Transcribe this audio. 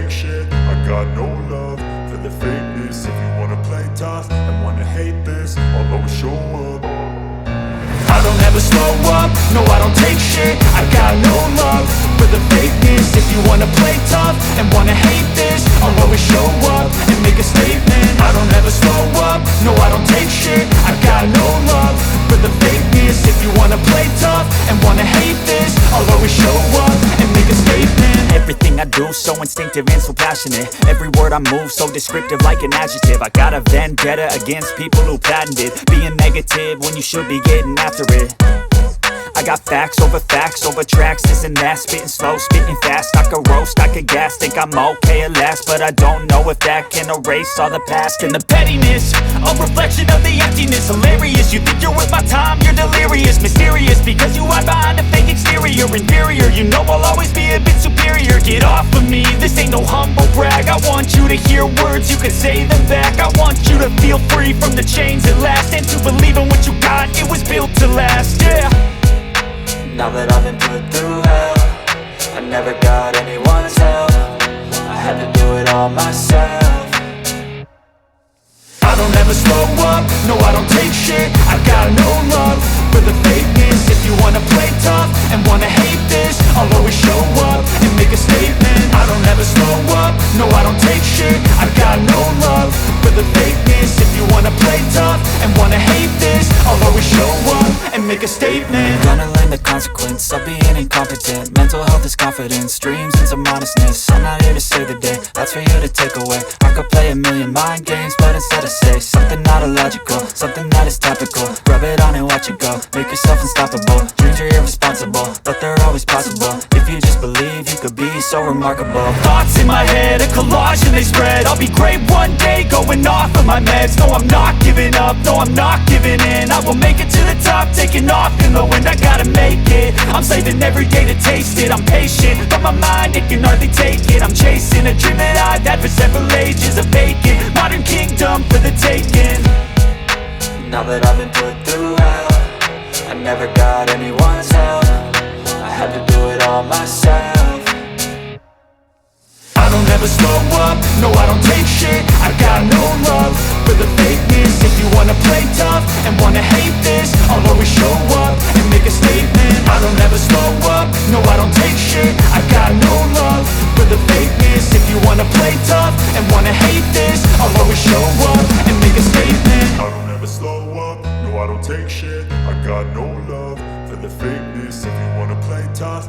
take shit. I got no love for the fakeness. If you wanna play tough and wanna hate this, I'll always show up. I don't ever slow up, no I don't take shit. I got no love for the fakeness. If you wanna play tough and wanna hate this, I'll always show up and make a statement. I don't ever slow up, no I don't take shit. I got no love for the fakeness. If you wanna play tough and wanna hate this, I'll always show up and make a statement. Everything I do so instinctive and so passionate. Every word I move so descriptive like an adjective. I got a vendetta against people who patented being negative when you should be getting after it. I got facts over tracks, this and that. Spitting slow, spitting fast, I could roast, I could gas. Think I'm okay at last, but I don't know if that can erase all the past. And the pettiness, a reflection of the emptiness. Hilarious, you think you're worth my time, you're delirious. Mysterious, because you hide behind a fake exterior. Inferior, you know I'll always be a bit superior. Get off of me, this ain't no humble brag. I want you to hear words, you can say them back. I want you to feel free from the chains at last, and to believe in what you got, it was built to last, yeah. Now that I've been put through hell, I never got anyone's help. I had to do it all myself. I don't ever slow up, no I don't take shit. I got no love for the fakeness. If you wanna play tough and wanna hate this, I'll always show up and make a statement. I don't ever slow up, no I don't take shit. I got no love for the fakeness. If you wanna play tough and wanna hate this, I'll always show up and make a statement. Gonna learn the consequence of being incompetent. Mental health is confidence, dreams and some honestness. I'm not here to save the day, that's for you to take away. I could play a million mind games, but instead I say something not illogical, something that is topical. Rub it on and watch it go, make yourself unstoppable. Dreams are irresponsible, but they're always possible. If you just believe, you could be so remarkable. Thoughts in my head, a collage and they spread. I'll be great one day, going off of my meds. No, I'm not giving up, no, I'm not giving in. I will make it to the top, taking off in the wind. I gotta make it, I'm saving every day to taste it. I'm patient, but my mind, it can hardly take it. I'm chasing a dream that I've had for several ages. A vacant, modern kingdom for the taking. Now that I've been put through hell, I never got anyone's help. I had to do it all myself. I don't ever slow up, no I don't take shit. I got no love for the fakeness. If you wanna play tough and wanna hate this, I'll always show up and make a statement. I don't ever slow up, no I don't take shit. I got no love for the fakeness. If you wanna play tough and wanna hate this, I'll always show up and make a statement. I don't ever slow up, no I don't take shit. I got no love for the fakeness. If you wanna play tough